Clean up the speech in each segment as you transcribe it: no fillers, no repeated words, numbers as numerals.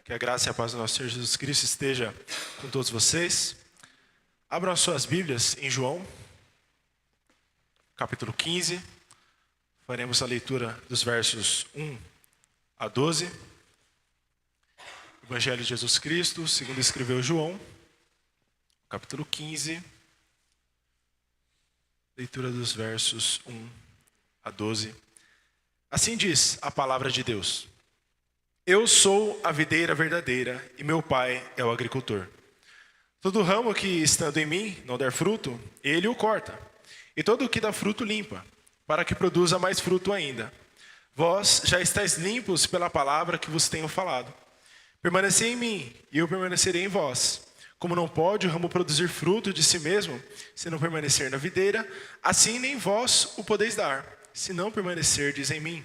Que a graça e a paz do nosso Senhor Jesus Cristo esteja com todos vocês. Abram as suas Bíblias em João, capítulo 15. Faremos a leitura dos versos 1 a 12. Evangelho de Jesus Cristo, segundo escreveu João, capítulo 15. Leitura dos versos 1 a 12. Assim diz a palavra de Deus. Eu sou a videira verdadeira e meu pai é o agricultor. Todo ramo que estando em mim não der fruto, ele o corta. E todo o que dá fruto limpa, para que produza mais fruto ainda. Vós já estáis limpos pela palavra que vos tenho falado. Permanecei em mim e eu permanecerei em vós. Como não pode o ramo produzir fruto de si mesmo, se não permanecer na videira, assim nem vós o podeis dar, se não permanecerdes em mim.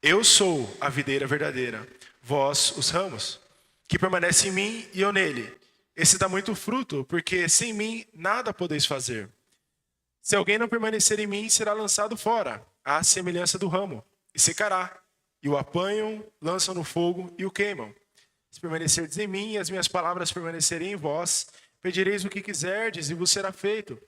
Eu sou a videira verdadeira, vós os ramos, que permanece em mim e eu nele. Esse dá muito fruto, porque sem mim nada podeis fazer. Se alguém não permanecer em mim, será lançado fora, à semelhança do ramo, e secará. E o apanham, lançam no fogo e o queimam. Se permanecerdes em mim e as minhas palavras permanecerem em vós, pedireis o que quiserdes e vos será feito.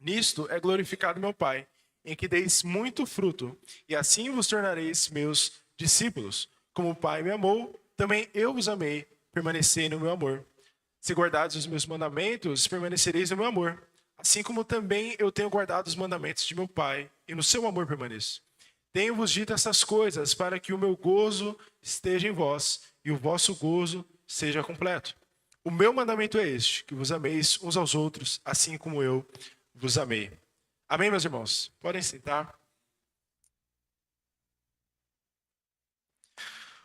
Nisto é glorificado meu Pai, em que deis muito fruto, e assim vos tornareis meus discípulos. Como o Pai me amou, também eu vos amei, permanecei no meu amor. Se guardares os meus mandamentos, permanecereis no meu amor. Assim como também eu tenho guardado os mandamentos de meu Pai, e no seu amor permaneço. Tenho-vos dito essas coisas para que o meu gozo esteja em vós, e o vosso gozo seja completo. O meu mandamento é este, que vos ameis uns aos outros, assim como eu vos amei. Amém, meus irmãos? Podem sentar.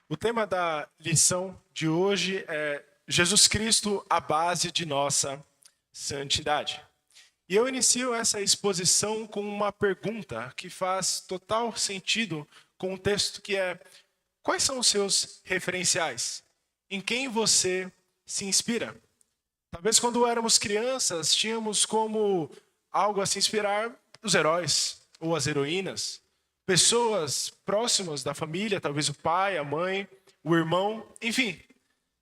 O tema da lição de hoje é Jesus Cristo, a base de nossa santidade. E eu inicio essa exposição com uma pergunta que faz total sentido com o texto, que é: quais são os seus referenciais? Em quem você se inspira? Talvez quando éramos crianças, tínhamos como algo a se inspirar os heróis ou as heroínas, pessoas próximas da família, talvez o pai, a mãe, o irmão, enfim.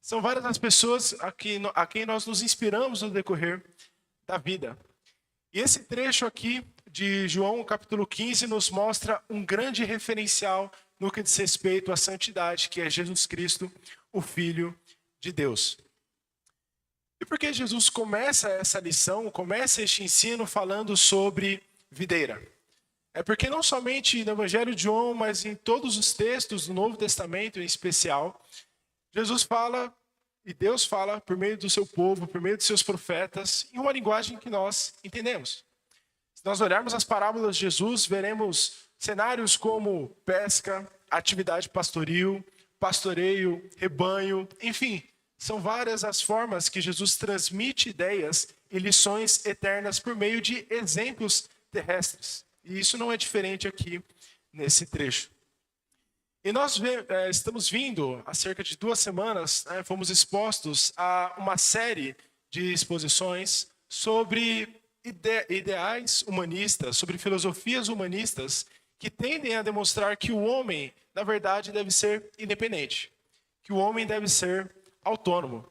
São várias as pessoas a quem nós nos inspiramos no decorrer da vida. E esse trecho aqui de João, capítulo 15, nos mostra um grande referencial no que diz respeito à santidade, que é Jesus Cristo, o Filho de Deus. E por que Jesus começa essa lição, começa este ensino falando sobre videira? É porque não somente no Evangelho de João, mas em todos os textos do Novo Testamento em especial, Jesus fala e Deus fala por meio do seu povo, por meio de seus profetas, em uma linguagem que nós entendemos. Se nós olharmos as parábolas de Jesus, veremos cenários como pesca, atividade pastoril, pastoreio, rebanho, enfim, são várias as formas que Jesus transmite ideias e lições eternas por meio de exemplos terrestres. E isso não é diferente aqui nesse trecho. E nós estamos vindo, há cerca de 2 semanas, fomos expostos a uma série de exposições sobre ideais humanistas, sobre filosofias humanistas que tendem a demonstrar que o homem, na verdade, deve ser independente, que o homem deve ser autônomo.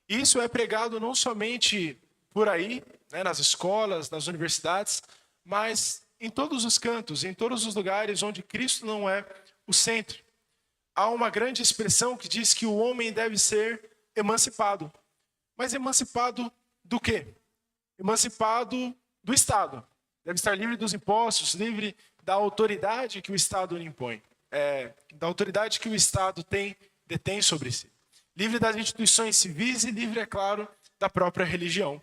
Isso é pregado não somente por aí, nas escolas, nas universidades, mas em todos os cantos, em todos os lugares onde Cristo não é o centro. Há uma grande expressão que diz que o homem deve ser emancipado. Mas emancipado do quê? Emancipado do Estado. Deve estar livre dos impostos, livre da autoridade que o Estado lhe impõe, da autoridade que o Estado detém sobre si. Livre das instituições civis e livre, é claro, da própria religião.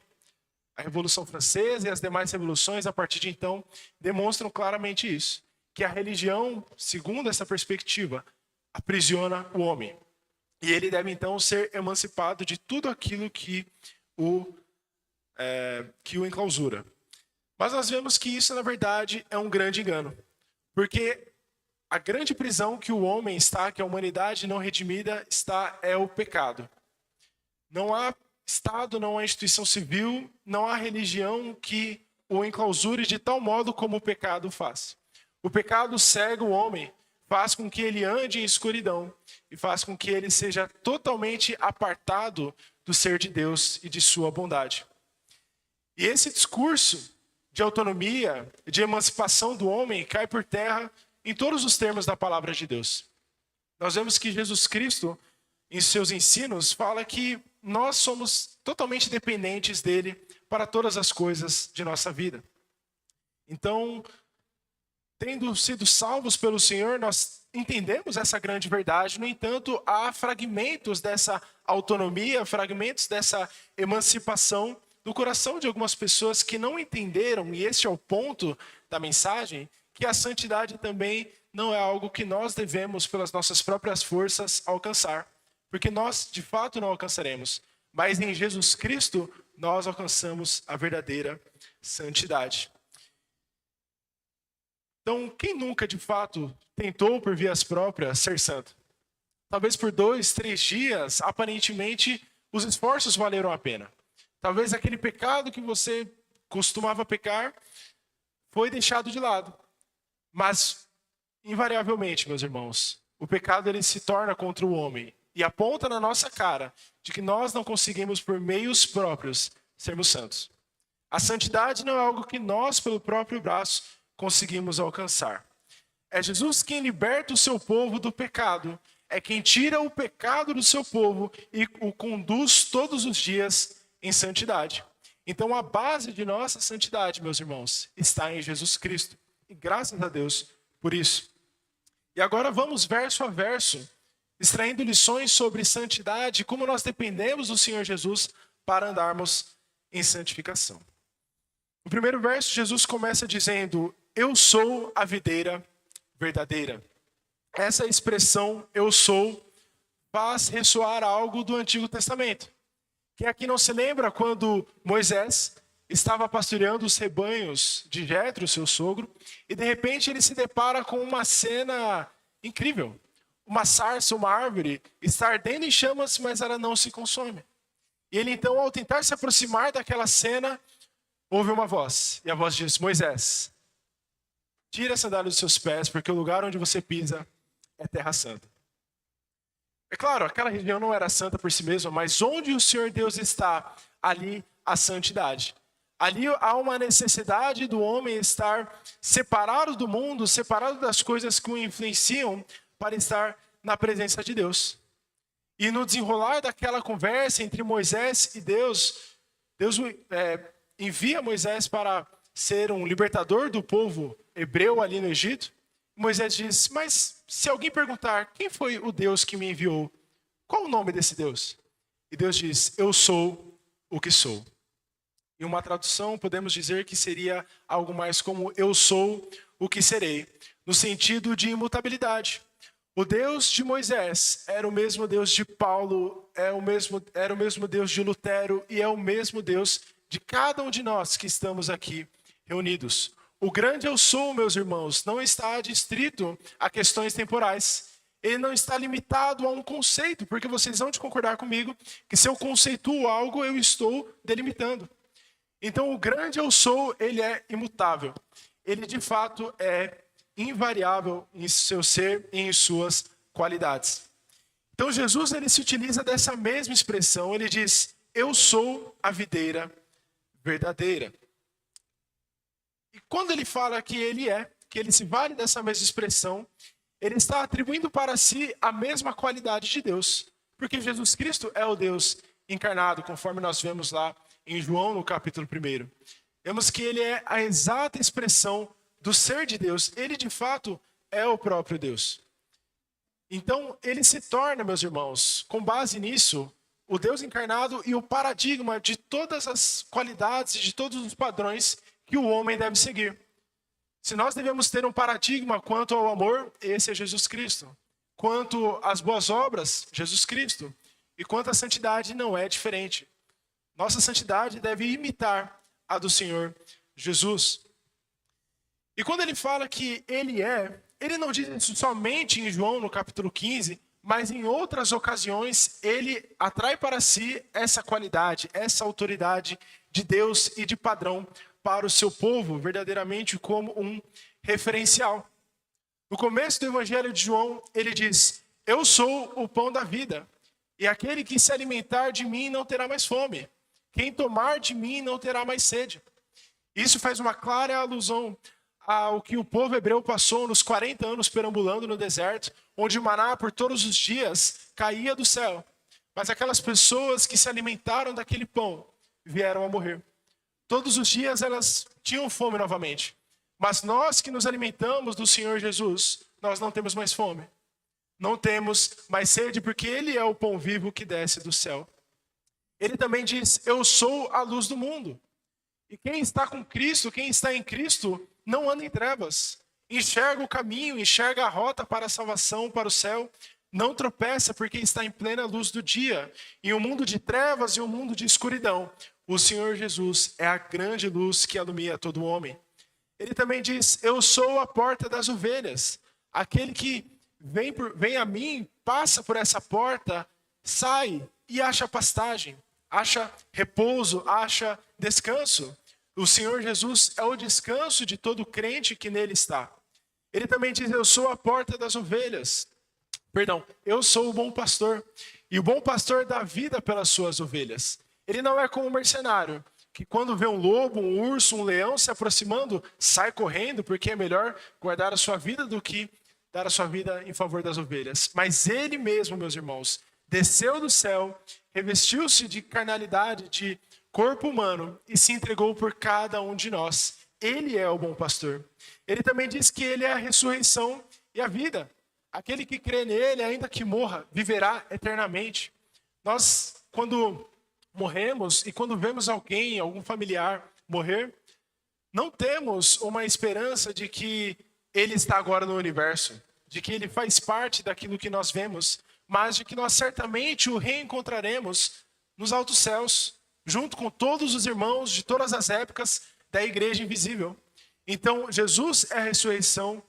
A Revolução Francesa e as demais revoluções, a partir de então, demonstram claramente isso. Que a religião, segundo essa perspectiva, aprisiona o homem. E ele deve, então, ser emancipado de tudo aquilo que o enclausura. Mas nós vemos que isso, na verdade, é um grande engano. Porque a grande prisão que o homem está, que a humanidade não redimida está, é o pecado. Não há Estado, não há instituição civil, não há religião que o enclausure de tal modo como o pecado faz. O pecado cega o homem, faz com que ele ande em escuridão e faz com que ele seja totalmente apartado do ser de Deus e de sua bondade. E esse discurso de autonomia, de emancipação do homem, cai por terra em todos os termos da palavra de Deus. Nós vemos que Jesus Cristo, em seus ensinos, fala que nós somos totalmente dependentes dele para todas as coisas de nossa vida. Então, tendo sido salvos pelo Senhor, nós entendemos essa grande verdade. No entanto, há fragmentos dessa autonomia, fragmentos dessa emancipação no coração de algumas pessoas que não entenderam, e este é o ponto da mensagem, que a santidade também não é algo que nós devemos, pelas nossas próprias forças, alcançar. Porque nós, de fato, não alcançaremos. Mas em Jesus Cristo, nós alcançamos a verdadeira santidade. Então, quem nunca, de fato, tentou por vias próprias ser santo? Talvez por 2, 3 dias, aparentemente, os esforços valeram a pena. Talvez aquele pecado que você costumava pecar foi deixado de lado. Mas, invariavelmente, meus irmãos, o pecado ele se torna contra o homem e aponta na nossa cara de que nós não conseguimos, por meios próprios, sermos santos. A santidade não é algo que nós, pelo próprio braço, conseguimos alcançar. É Jesus quem liberta o seu povo do pecado, é quem tira o pecado do seu povo e o conduz todos os dias em santidade. Então a base de nossa santidade, meus irmãos, está em Jesus Cristo. E graças a Deus por isso. E agora vamos verso a verso, extraindo lições sobre santidade, como nós dependemos do Senhor Jesus para andarmos em santificação. No primeiro verso, Jesus começa dizendo: eu sou a videira verdadeira. Essa expressão, eu sou, faz ressoar algo do Antigo Testamento. Quem aqui não se lembra quando Moisés estava pastoreando os rebanhos de Jetro, seu sogro, e de repente ele se depara com uma cena incrível. Uma sarça, uma árvore, está ardendo em chamas, mas ela não se consome. E ele então, ao tentar se aproximar daquela cena, ouve uma voz. E a voz diz: Moisés, tira a sandália dos seus pés, porque o lugar onde você pisa é terra santa. É claro, aquela região não era santa por si mesma, mas onde o Senhor Deus está, ali há santidade. Ali há uma necessidade do homem estar separado do mundo, separado das coisas que o influenciam, para estar na presença de Deus. E no desenrolar daquela conversa entre Moisés e Deus, Deus envia Moisés para ser um libertador do povo hebreu ali no Egito. Moisés diz: mas se alguém perguntar quem foi o Deus que me enviou, qual o nome desse Deus? E Deus diz: eu sou o que sou. Em uma tradução podemos dizer que seria algo mais como eu sou o que serei, no sentido de imutabilidade. O Deus de Moisés era o mesmo Deus de Paulo, era o mesmo Deus de Lutero e é o mesmo Deus de cada um de nós que estamos aqui reunidos. O grande eu sou, meus irmãos, não está adstrito a questões temporais. Ele não está limitado a um conceito, porque vocês vão concordar comigo que se eu conceituo algo, eu estou delimitando. Então o grande eu sou, ele é imutável. Ele de fato é invariável em seu ser e em suas qualidades. Então Jesus ele se utiliza dessa mesma expressão, ele diz: eu sou a videira verdadeira. E quando ele fala que ele se vale dessa mesma expressão, ele está atribuindo para si a mesma qualidade de Deus. Porque Jesus Cristo é o Deus encarnado, conforme nós vemos lá em João, no capítulo 1. Vemos que ele é a exata expressão do ser de Deus. Ele, de fato, é o próprio Deus. Então, ele se torna, meus irmãos, com base nisso, o Deus encarnado e o paradigma de todas as qualidades e de todos os padrões que o homem deve seguir. Se nós devemos ter um paradigma quanto ao amor, esse é Jesus Cristo. Quanto às boas obras, Jesus Cristo. E quanto à santidade, não é diferente. Nossa santidade deve imitar a do Senhor Jesus. E quando ele fala que ele não diz isso somente em João, no capítulo 15, mas em outras ocasiões, ele atrai para si essa qualidade, essa autoridade de Deus e de padrão para o seu povo, verdadeiramente como um referencial. No começo do Evangelho de João, ele diz: eu sou o pão da vida, e aquele que se alimentar de mim não terá mais fome. Quem tomar de mim não terá mais sede. Isso faz uma clara alusão ao que o povo hebreu passou nos 40 anos perambulando no deserto, onde o maná por todos os dias caía do céu. Mas aquelas pessoas que se alimentaram daquele pão vieram a morrer. Todos os dias elas tinham fome novamente. Mas nós que nos alimentamos do Senhor Jesus, nós não temos mais fome. Não temos mais sede, porque Ele é o pão vivo que desce do céu. Ele também diz: eu sou a luz do mundo. E quem está com Cristo, quem está em Cristo, não anda em trevas. Enxerga o caminho, enxerga a rota para a salvação, para o céu. Não tropeça porque está em plena luz do dia. Em um mundo de trevas e um mundo de escuridão, o Senhor Jesus é a grande luz que alumia todo homem. Ele também diz: eu sou a porta das ovelhas. Aquele que vem a mim, passa por essa porta, sai e acha pastagem, acha repouso, acha descanso. O Senhor Jesus é o descanso de todo crente que nele está. Ele também diz: eu sou a porta das ovelhas. Perdão, eu sou o bom pastor. E o bom pastor dá vida pelas suas ovelhas. Ele não é como um mercenário, que quando vê um lobo, um urso, um leão se aproximando, sai correndo, porque é melhor guardar a sua vida do que dar a sua vida em favor das ovelhas. Mas ele mesmo, meus irmãos, desceu do céu, revestiu-se de carnalidade, de corpo humano, e se entregou por cada um de nós. Ele é o bom pastor. Ele também diz que ele é a ressurreição e a vida. Aquele que crê nele, ainda que morra, viverá eternamente. Nós, quando morremos e quando vemos alguém, algum familiar morrer, não temos uma esperança de que ele está agora no universo, de que ele faz parte daquilo que nós vemos, mas de que nós certamente o reencontraremos nos altos céus, junto com todos os irmãos de todas as épocas da igreja invisível. Então, Jesus é a ressurreição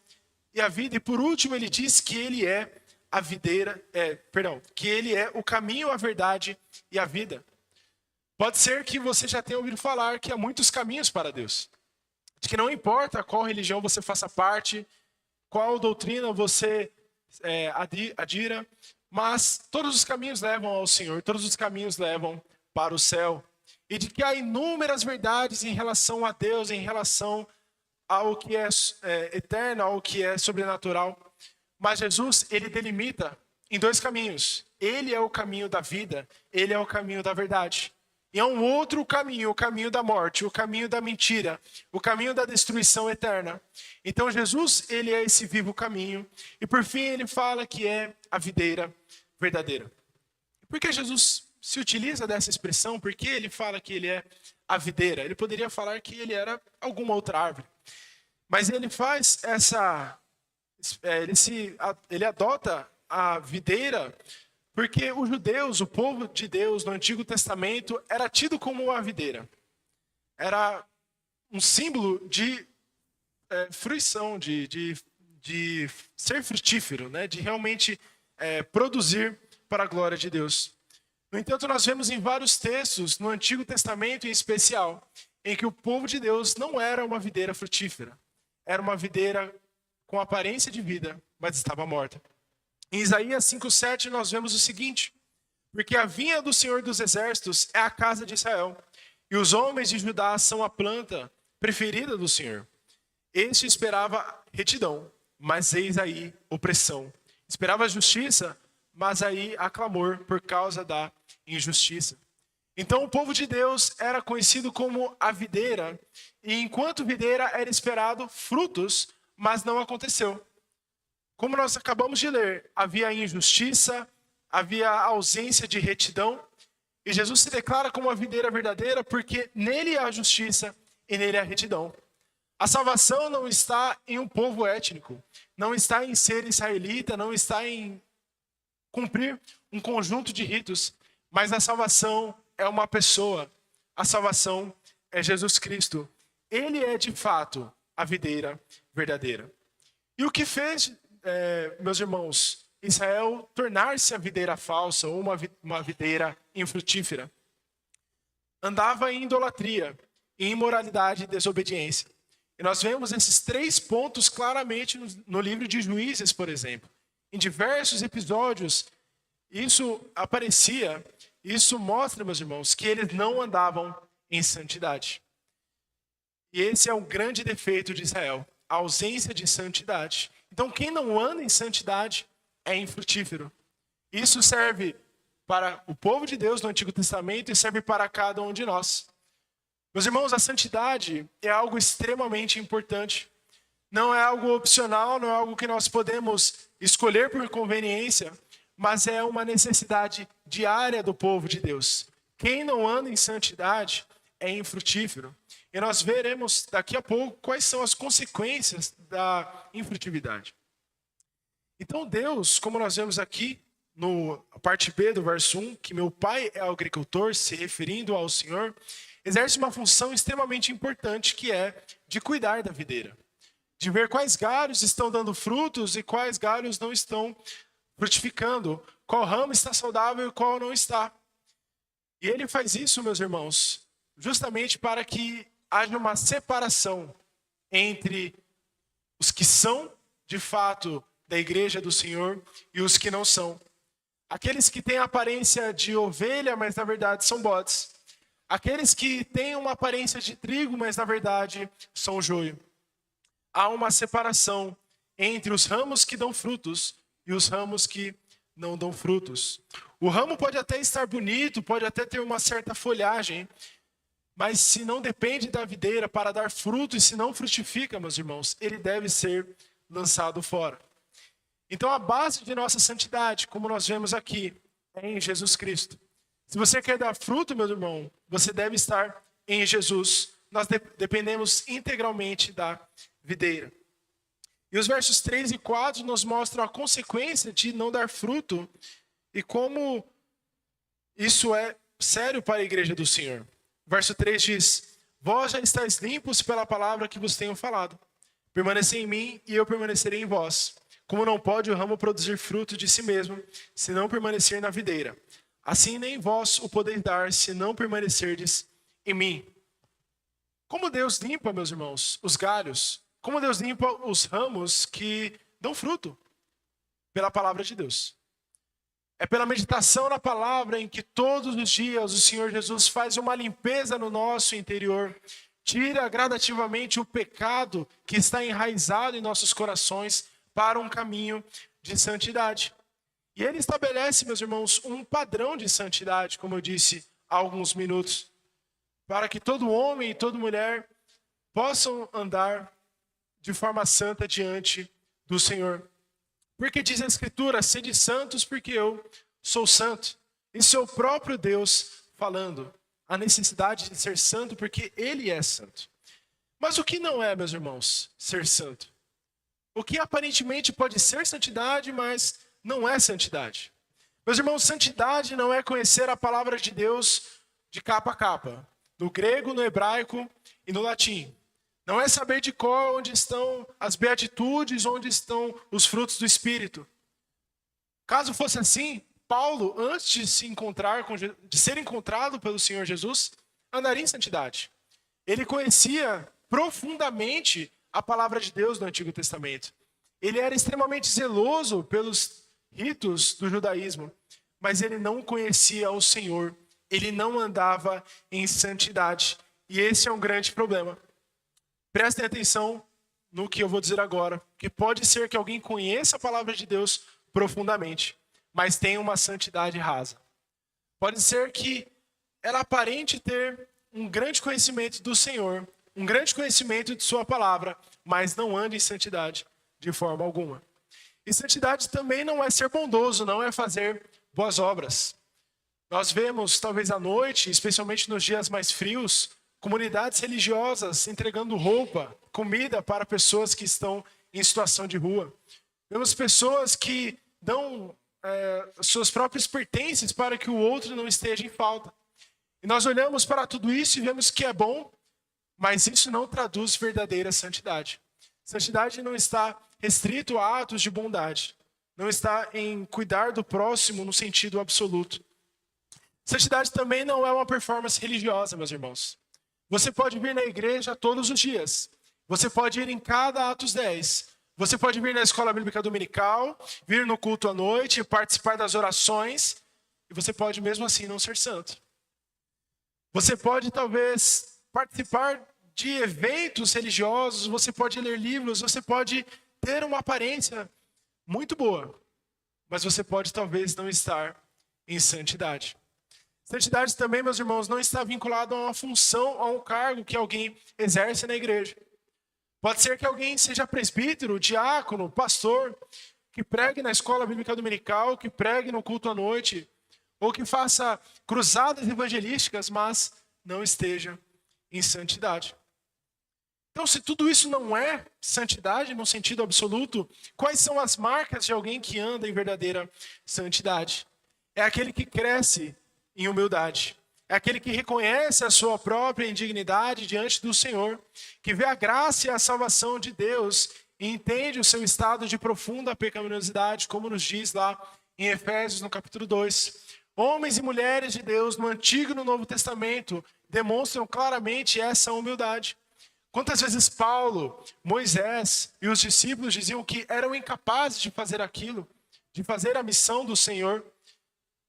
e a vida. E por último, ele diz que ele é a videira, que ele é o caminho, a verdade e a vida. Pode ser que você já tenha ouvido falar que há muitos caminhos para Deus. De que não importa qual religião você faça parte, qual doutrina você adira, mas todos os caminhos levam ao Senhor, todos os caminhos levam para o céu. E de que há inúmeras verdades em relação a Deus, em relação ao que é eterno, ao que é sobrenatural. Mas Jesus, ele delimita em dois caminhos. Ele é o caminho da vida, ele é o caminho da verdade. E há um outro caminho, o caminho da morte, o caminho da mentira, o caminho da destruição eterna. Então Jesus, ele é esse vivo caminho. E por fim ele fala que é a videira verdadeira. Por que Jesus se utiliza dessa expressão? Por que ele fala que ele é a videira? Ele poderia falar que ele era alguma outra árvore. Mas ele faz ele adota a videira porque os judeus, o povo de Deus no Antigo Testamento, era tido como uma videira. Era um símbolo de fruição, de ser frutífero, né? De realmente produzir para a glória de Deus. No entanto, nós vemos em vários textos, no Antigo Testamento em especial, em que o povo de Deus não era uma videira frutífera. Era uma videira com aparência de vida, mas estava morta. Em Isaías 5,7 nós vemos o seguinte: porque a vinha do Senhor dos Exércitos é a casa de Israel, e os homens de Judá são a planta preferida do Senhor. Este esperava retidão, mas eis aí opressão. Esperava justiça, mas aí há clamor por causa da injustiça. Então o povo de Deus era conhecido como a videira, e enquanto videira era esperado frutos, mas não aconteceu. Como nós acabamos de ler, havia injustiça, havia ausência de retidão, e Jesus se declara como a videira verdadeira porque nele há justiça e nele há retidão. A salvação não está em um povo étnico, não está em ser israelita, não está em cumprir um conjunto de ritos, mas a salvação é uma pessoa, a salvação é Jesus Cristo. Ele é de fato a videira verdadeira. E o que fez, meus irmãos, Israel tornar-se a videira falsa ou uma videira infrutífera? Andava em idolatria, em imoralidade e desobediência. E nós vemos esses 3 pontos claramente no livro de Juízes, por exemplo. Em diversos episódios, isso aparecia, isso mostra, meus irmãos, que eles não andavam em santidade. E esse é o grande defeito de Israel, a ausência de santidade. Então, quem não anda em santidade é infrutífero. Isso serve para o povo de Deus no Antigo Testamento e serve para cada um de nós. Meus irmãos, a santidade é algo extremamente importante. Não é algo opcional, não é algo que nós podemos escolher por conveniência, mas é uma necessidade diária do povo de Deus. Quem não anda em santidade é infrutífero. E nós veremos daqui a pouco quais são as consequências da infrutividade. Então Deus, como nós vemos aqui, na parte B do verso 1, que meu pai é agricultor, se referindo ao Senhor, exerce uma função extremamente importante, que é de cuidar da videira. De ver quais galhos estão dando frutos e quais galhos não estão frutificando, qual ramo está saudável e qual não está. E ele faz isso, meus irmãos, justamente para que haja uma separação entre os que são, de fato, da igreja do Senhor e os que não são. Aqueles que têm a aparência de ovelha, mas na verdade são bodes. Aqueles que têm uma aparência de trigo, mas na verdade são joio. Há uma separação entre os ramos que dão frutos e os ramos que não dão frutos. O ramo pode até estar bonito, pode até ter uma certa folhagem, mas se não depende da videira para dar fruto e se não frutifica, meus irmãos, ele deve ser lançado fora. Então a base de nossa santidade, como nós vemos aqui, é em Jesus Cristo. Se você quer dar fruto, meu irmão, você deve estar em Jesus. Nós dependemos integralmente da videira. E os versos 3 e 4 nos mostram a consequência de não dar fruto e como isso é sério para a igreja do Senhor. Verso 3 diz: vós já estáis limpos pela palavra que vos tenho falado. Permanecei em mim e eu permanecerei em vós. Como não pode o ramo produzir fruto de si mesmo, se não permanecer na videira. Assim nem vós o podeis dar, se não permanecerdes em mim. Como Deus limpa, meus irmãos, os galhos? Como Deus limpa os ramos que dão fruto? Pela palavra de Deus. É pela meditação na palavra em que todos os dias o Senhor Jesus faz uma limpeza no nosso interior, tira gradativamente o pecado que está enraizado em nossos corações para um caminho de santidade. E ele estabelece, meus irmãos, um padrão de santidade, como eu disse há alguns minutos, para que todo homem e toda mulher possam andar de forma santa diante do Senhor. Porque diz a Escritura: sede santos, porque eu sou santo. Isso é o próprio Deus falando. A necessidade de ser santo, porque Ele é santo. Mas o que não é, meus irmãos, ser santo? O que aparentemente pode ser santidade, mas não é santidade. Meus irmãos, santidade não é conhecer a palavra de Deus de capa a capa. No grego, no hebraico e no latim. Não é saber de cor onde estão as beatitudes, onde estão os frutos do Espírito. Caso fosse assim, Paulo, antes de ser encontrado pelo Senhor Jesus, andaria em santidade. Ele conhecia profundamente a palavra de Deus no Antigo Testamento. Ele era extremamente zeloso pelos ritos do judaísmo, mas ele não conhecia o Senhor. Ele não andava em santidade. E esse é um grande problema. Prestem atenção no que eu vou dizer agora, que pode ser que alguém conheça a palavra de Deus profundamente, mas tenha uma santidade rasa. Pode ser que ela aparente ter um grande conhecimento do Senhor, um grande conhecimento de sua palavra, mas não ande em santidade de forma alguma. E santidade também não é ser bondoso, não é fazer boas obras. Nós vemos, talvez à noite, especialmente nos dias mais frios, comunidades religiosas entregando roupa, comida para pessoas que estão em situação de rua. Vemos pessoas que dão seus próprios pertences para que o outro não esteja em falta. E nós olhamos para tudo isso e vemos que é bom, mas isso não traduz verdadeira santidade. Santidade não está restrito a atos de bondade. Não está em cuidar do próximo no sentido absoluto. Santidade também não é uma performance religiosa, meus irmãos. Você pode vir na igreja todos os dias Você pode ir em cada Atos 10. Você pode vir na escola bíblica dominical, vir no culto à noite, participar das orações, e você pode mesmo assim não ser santo. Você pode talvez participar de eventos religiosos, você pode ler livros, você pode ter uma aparência muito boa, mas você pode talvez não estar em santidade. Santidade também, meus irmãos, não está vinculado a uma função, a um cargo que alguém exerce na igreja. Pode ser que alguém seja presbítero, diácono, pastor, que pregue na escola bíblica dominical, que pregue no culto à noite, ou que faça cruzadas evangelísticas, mas não esteja em santidade. Então, se tudo isso não é santidade no sentido absoluto, quais são as marcas de alguém que anda em verdadeira santidade? É aquele que cresce em humildade. É aquele que reconhece a sua própria indignidade diante do Senhor, que vê a graça e a salvação de Deus e entende o seu estado de profunda pecaminosidade, como nos diz lá em Efésios, no capítulo 2. Homens e mulheres de Deus, no Antigo e no Novo Testamento, demonstram claramente essa humildade. Quantas vezes Paulo, Moisés e os discípulos diziam que eram incapazes de fazer aquilo, de fazer a missão do Senhor?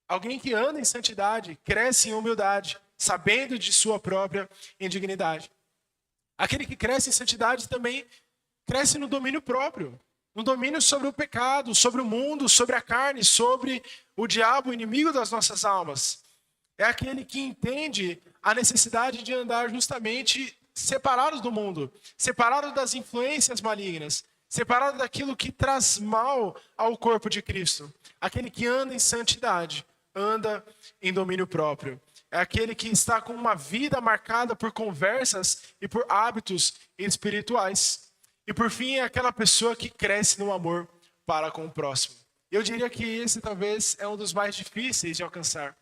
Alguém que anda em santidade, cresce em humildade, sabendo de sua própria indignidade. Aquele que cresce em santidade também cresce no domínio próprio, no domínio sobre o pecado, sobre o mundo, sobre a carne, sobre o diabo, o inimigo das nossas almas. É aquele que entende a necessidade de andar justamente separado do mundo, separado das influências malignas, separado daquilo que traz mal ao corpo de Cristo. Aquele que anda em santidade, anda em domínio próprio. É aquele que está com uma vida marcada por conversas e por hábitos espirituais. E por fim, é aquela pessoa que cresce no amor para com o próximo. Eu diria que esse talvez é um dos mais difíceis de alcançar.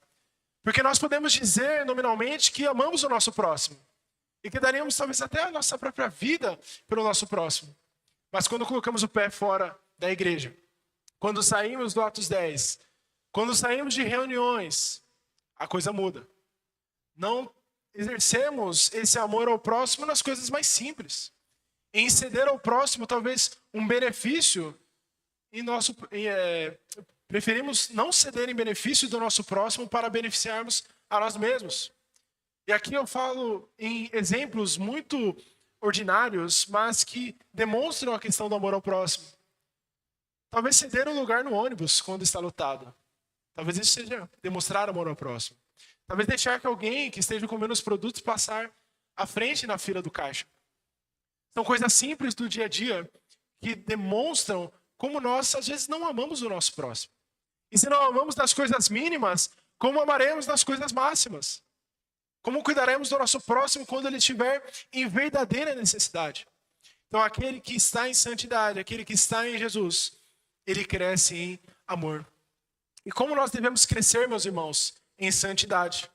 Porque nós podemos dizer nominalmente que amamos o nosso próximo. E que daríamos talvez até a nossa própria vida pelo nosso próximo. Mas quando colocamos o pé fora da igreja, quando saímos do Atos 10, quando saímos de reuniões, a coisa muda. Não exercemos esse amor ao próximo nas coisas mais simples. Em ceder ao próximo talvez um benefício, preferimos não ceder em benefício do nosso próximo para beneficiarmos a nós mesmos. E aqui eu falo em exemplos muito ordinários, mas que demonstram a questão do amor ao próximo. Talvez ceder um lugar no ônibus quando está lotado. Talvez isso seja demonstrar amor ao próximo. Talvez deixar que alguém que esteja com menos produtos passar à frente na fila do caixa. São coisas simples do dia a dia que demonstram como nós, às vezes, não amamos o nosso próximo. E se não amamos das coisas mínimas, como amaremos das coisas máximas? Como cuidaremos do nosso próximo quando ele estiver em verdadeira necessidade? Então, aquele que está em santidade, aquele que está em Jesus, ele cresce em amor. E como nós devemos crescer, meus irmãos, em santidade?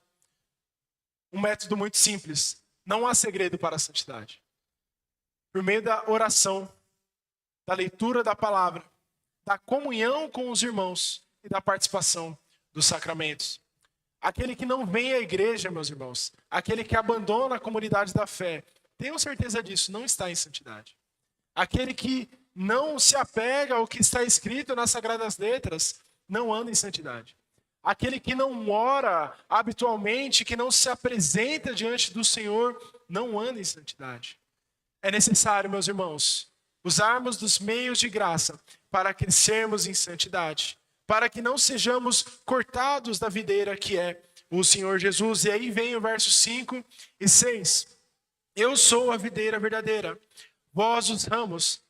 Um método muito simples. Não há segredo para a santidade. Por meio da oração, da leitura da palavra, da comunhão com os irmãos e da participação dos sacramentos. Aquele que não vem à igreja, meus irmãos, aquele que abandona a comunidade da fé, tenham certeza disso, não está em santidade. Aquele que não se apega ao que está escrito nas Sagradas Letras, não anda em santidade. Aquele que não ora habitualmente, que não se apresenta diante do Senhor, não anda em santidade. É necessário, meus irmãos, usarmos dos meios de graça para crescermos em santidade, para que não sejamos cortados da videira que é o Senhor Jesus. E aí vem o verso 5 e 6. Eu sou a videira verdadeira, vós os ramos.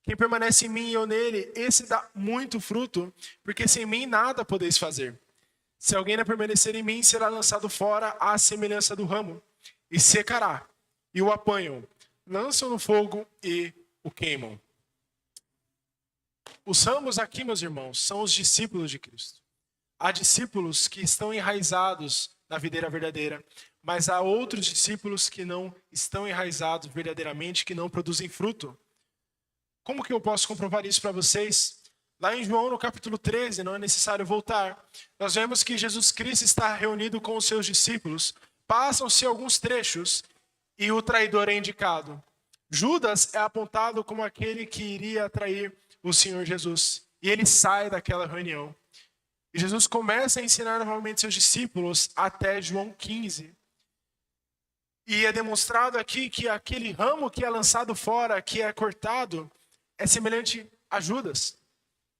Quem permanece em mim e eu nele, esse dá muito fruto, porque sem mim nada podeis fazer. Se alguém não permanecer em mim, será lançado fora à semelhança do ramo, e secará, e o apanham, lançam no fogo e o queimam. Os ramos aqui, meus irmãos, são os discípulos de Cristo. Há discípulos que estão enraizados na videira verdadeira, mas há outros discípulos que não estão enraizados verdadeiramente, que não produzem fruto. Como que eu posso comprovar isso para vocês? Lá em João, no capítulo 13, não é necessário voltar. Nós vemos que Jesus Cristo está reunido com os seus discípulos. Passam-se alguns trechos e o traidor é indicado. Judas é apontado como aquele que iria trair o Senhor Jesus. E ele sai daquela reunião. E Jesus começa a ensinar novamente seus discípulos até João 15. E é demonstrado aqui que aquele ramo que é lançado fora, que é cortado, é semelhante a Judas.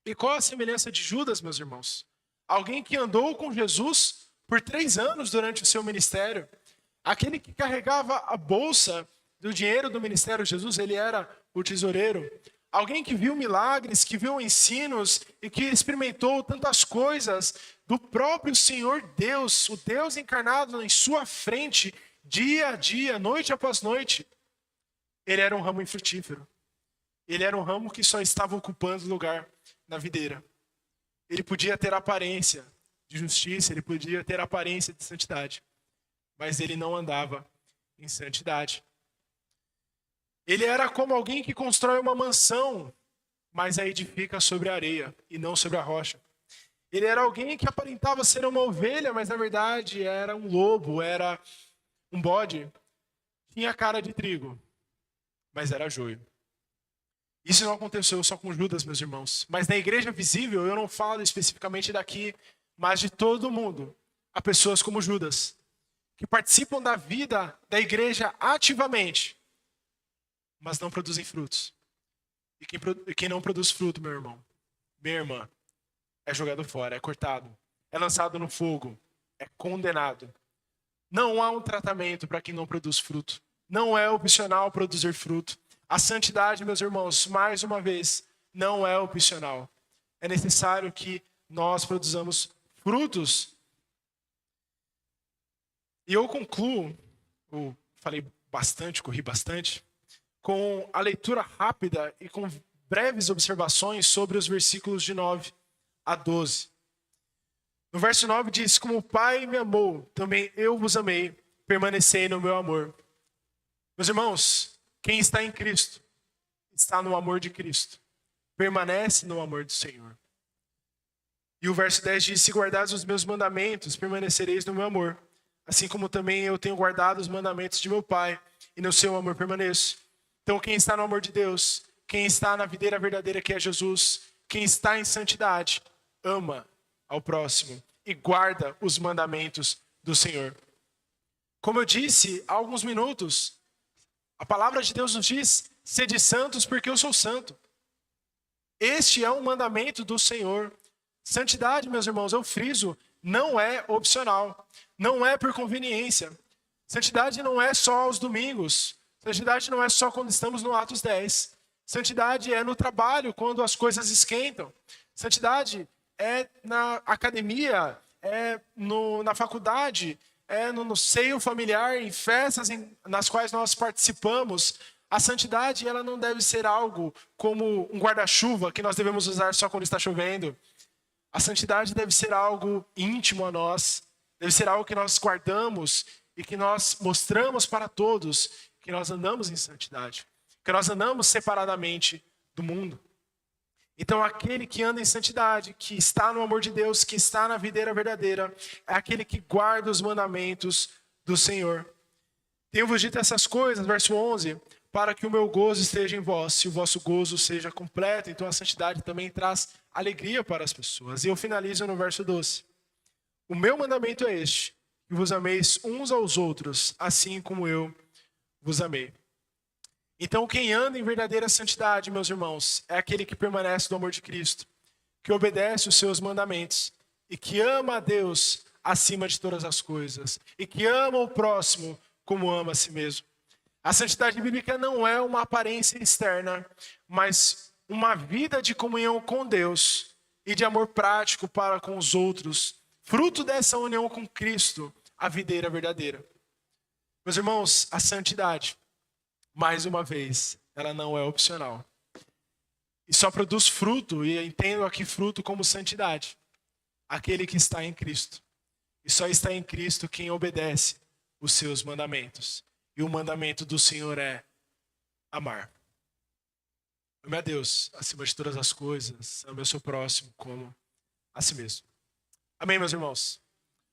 E qual a semelhança de Judas, meus irmãos? Alguém que andou com Jesus por 3 anos durante o seu ministério. Aquele que carregava a bolsa do dinheiro do ministério de Jesus, ele era o tesoureiro. Alguém que viu milagres, que viu ensinos e que experimentou tantas coisas do próprio Senhor Deus, o Deus encarnado em sua frente, dia a dia, noite após noite. Ele era um ramo infrutífero. Ele era um ramo que só estava ocupando lugar na videira. Ele podia ter aparência de justiça, ele podia ter aparência de santidade, mas ele não andava em santidade. Ele era como alguém que constrói uma mansão, mas a edifica sobre a areia e não sobre a rocha. Ele era alguém que aparentava ser uma ovelha, mas na verdade era um lobo, era um bode. Tinha cara de trigo, mas era joio. Isso não aconteceu só com Judas, meus irmãos. Mas na igreja visível, eu não falo especificamente daqui, mas de todo mundo. Há pessoas como Judas, que participam da vida da igreja ativamente, mas não produzem frutos. E quem não produz fruto, meu irmão, minha irmã, é jogado fora, é cortado, é lançado no fogo, é condenado. Não há um tratamento para quem não produz fruto. Não é opcional produzir fruto. A santidade, meus irmãos, mais uma vez, não é opcional. É necessário que nós produzamos frutos. E eu concluo, eu falei bastante, corri bastante, com a leitura rápida e com breves observações sobre os versículos de 9 a 12. No verso 9 diz: como o Pai me amou, também eu vos amei, permanecei no meu amor. Meus irmãos, quem está em Cristo, está no amor de Cristo, permanece no amor do Senhor. E o verso 10 diz: se guardares os meus mandamentos, permanecereis no meu amor, assim como também eu tenho guardado os mandamentos de meu Pai, e no seu amor permaneço. Então quem está no amor de Deus, quem está na videira verdadeira que é Jesus, quem está em santidade, ama ao próximo e guarda os mandamentos do Senhor. Como eu disse há alguns minutos, a palavra de Deus nos diz: sede santos porque eu sou santo. Este é um mandamento do Senhor. Santidade, meus irmãos, eu friso, não é opcional, não é por conveniência. Santidade não é só aos domingos. Santidade não é só quando estamos no Atos 10. Santidade é no trabalho, quando as coisas esquentam. Santidade é na academia, é na faculdade, é no seio familiar, em festas nas quais nós participamos. A santidade, ela não deve ser algo como um guarda-chuva que nós devemos usar só quando está chovendo. A santidade deve ser algo íntimo a nós, deve ser algo que nós guardamos e que nós mostramos para todos que nós andamos em santidade, que nós andamos separadamente do mundo. Então, aquele que anda em santidade, que está no amor de Deus, que está na videira verdadeira, é aquele que guarda os mandamentos do Senhor. Tenho-vos dito essas coisas, verso 11, para que o meu gozo esteja em vós, e o vosso gozo seja completo. Então, a santidade também traz alegria para as pessoas. E eu finalizo no verso 12. O meu mandamento é este, que vos ameis uns aos outros, assim como eu vos amei. Então, quem anda em verdadeira santidade, meus irmãos, é aquele que permanece no amor de Cristo, que obedece os seus mandamentos e que ama a Deus acima de todas as coisas e que ama o próximo como ama a si mesmo. A santidade bíblica não é uma aparência externa, mas uma vida de comunhão com Deus e de amor prático para com os outros, fruto dessa união com Cristo, a videira verdadeira. Meus irmãos, a santidade, mais uma vez, ela não é opcional. E só produz fruto, e entendo aqui fruto como santidade, aquele que está em Cristo. E só está em Cristo quem obedece os seus mandamentos. E o mandamento do Senhor é amar. Ame a Deus acima de todas as coisas, ame o seu próximo como a si mesmo. Amém, meus irmãos?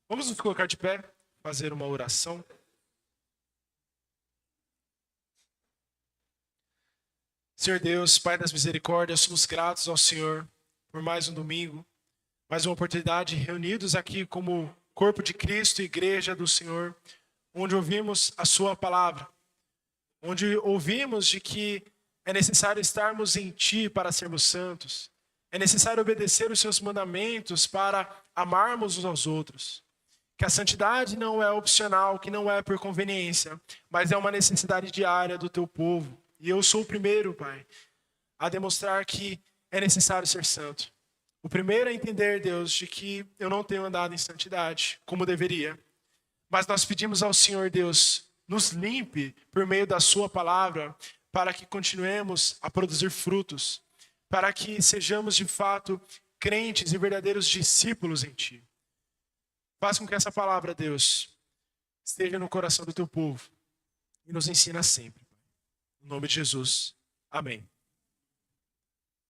Vamos nos colocar de pé, fazer uma oração. Senhor Deus, Pai das misericórdias, somos gratos ao Senhor por mais um domingo, mais uma oportunidade reunidos aqui como corpo de Cristo, igreja do Senhor, onde ouvimos a sua palavra, onde ouvimos de que é necessário estarmos em Ti para sermos santos, é necessário obedecer os Seus mandamentos para amarmos uns aos outros. Que a santidade não é opcional, que não é por conveniência, mas é uma necessidade diária do Teu povo. E eu sou o primeiro, Pai, a demonstrar que é necessário ser santo. O primeiro a entender, Deus, de que eu não tenho andado em santidade como deveria. Mas nós pedimos ao Senhor, Deus, nos limpe por meio da Sua palavra, para que continuemos a produzir frutos, para que sejamos de fato crentes e verdadeiros discípulos em Ti. Faz com que essa palavra, Deus, esteja no coração do Teu povo e nos ensina sempre. Em nome de Jesus. Amém.